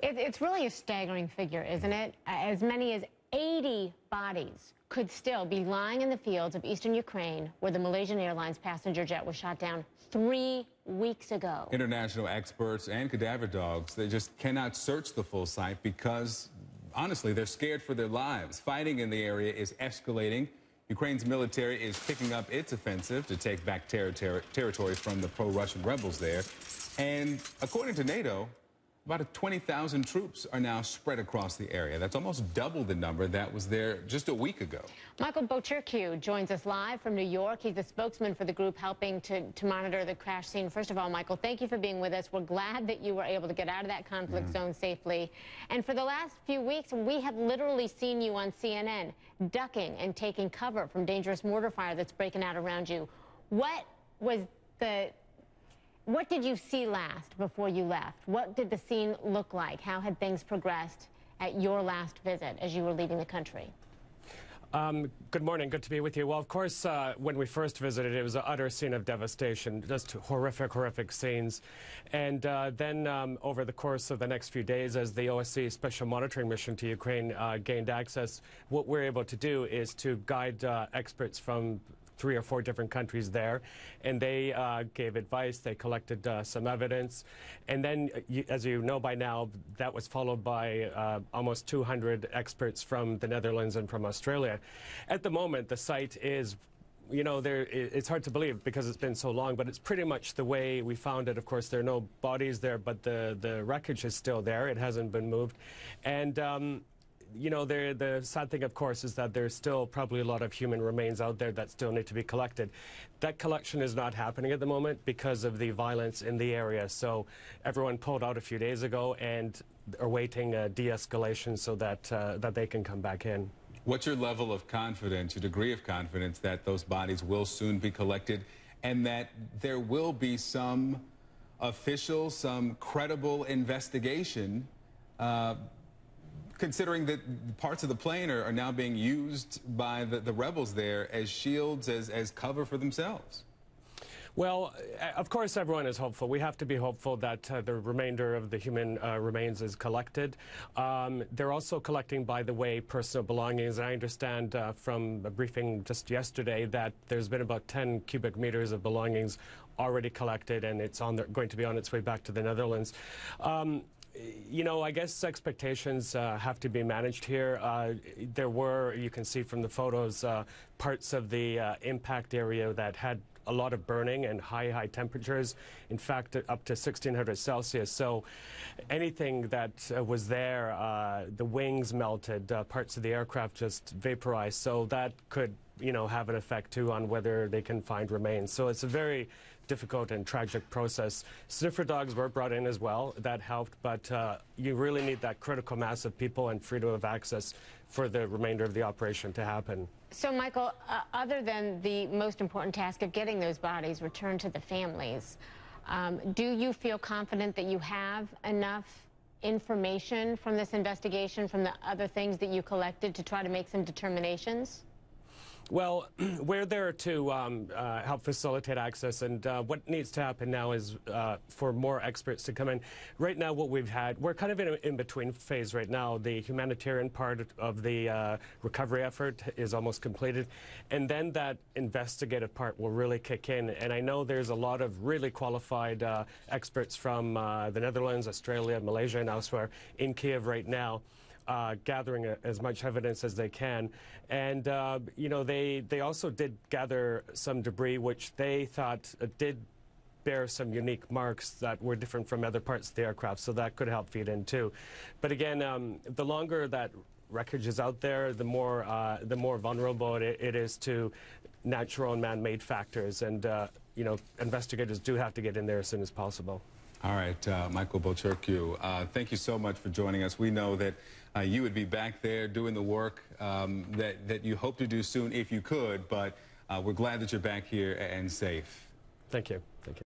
It's really a staggering figure, isn't it? As many as 80 bodies could still be lying in the fields of eastern Ukraine where the Malaysian Airlines passenger jet was shot down 3 weeks ago. International experts and cadaver dogs, they just cannot search the full site because, honestly, they're scared for their lives. Fighting in the area is escalating. Ukraine's military is picking up its offensive to take back territory from the pro-Russian rebels there. And according to NATO, about 20,000 troops are now spread across the area. That's almost double the number that was there just a week ago. Michael Bocherkiw joins us live from New York. He's the spokesman for the group helping to monitor the crash scene. First of all, Michael, thank you for being with us. We're glad that you were able to get out of that conflict zone safely. And for the last few weeks, we have literally seen you on CNN ducking and taking cover from dangerous mortar fire that's breaking out around you. What did you see last before you left? What did the scene look like? How had things progressed at your last visit as you were leaving the country? Good morning. Good to be with you. Well, of course, when we first visited, it was an utter scene of devastation, just horrific scenes. And then over the course of the next few days, as the OSCE Special Monitoring Mission to Ukraine gained access, what we're able to do is to guide experts from 3 or 4 different countries there, and they gave advice, they collected some evidence, and then, as you know by now, that was followed by almost 200 experts from the Netherlands and from Australia. At the moment, the site is, you know, it's hard to believe because it's been so long, but it's pretty much the way we found it. Of course, there are no bodies there, but the wreckage is still there. It hasn't been moved. And you know, the sad thing, of course, is that there's still probably a lot of human remains out there that still need to be collected. That collection is not happening at the moment because of the violence in the area. So everyone pulled out a few days ago and are waiting de-escalation so that that they can come back in. What's your level of confidence, your degree of confidence that those bodies will soon be collected and that there will be some official, some credible investigation, considering that parts of the plane are now being used by the rebels there as shields, as cover for themselves? Well, of course, everyone is hopeful. We have to be hopeful that the remainder of the human remains is collected. They're also collecting, by the way, personal belongings. I understand from a briefing just yesterday that there's been about 10 cubic meters of belongings already collected, and it's going to be on its way back to the Netherlands. You know, I guess expectations have to be managed here. There were, you can see from the photos, parts of the impact area that had a lot of burning and high temperatures, in fact, up to 1600 Celsius. So anything that was there, the wings melted, parts of the aircraft just vaporized. So that could, you know, have an effect, too, on whether they can find remains. So it's a very difficult and tragic process. Sniffer dogs were brought in as well. That helped, but you really need that critical mass of people and freedom of access for the remainder of the operation to happen. So, Michael, other than the most important task of getting those bodies returned to the families, do you feel confident that you have enough information from this investigation, from the other things that you collected, to try to make some determinations? Well, we're there to help facilitate access, and what needs to happen now is for more experts to come in. Right now, what we've had, we're kind of in an in-between phase right now. The humanitarian part of the recovery effort is almost completed, and then that investigative part will really kick in. And I know there's a lot of really qualified experts from the Netherlands, Australia, Malaysia, and elsewhere in Kiev right now, gathering as much evidence as they can. And, you know, they also did gather some debris which they thought did bear some unique marks that were different from other parts of the aircraft, so that could help feed in too. But again, the longer that wreckage is out there, the more vulnerable it is to natural and man-made factors. And, you know, investigators do have to get in there as soon as possible. All right, Michael Bocherkiw, thank you so much for joining us. We know that you would be back there doing the work that you hope to do soon if you could, but we're glad that you're back here and safe. Thank you. Thank you.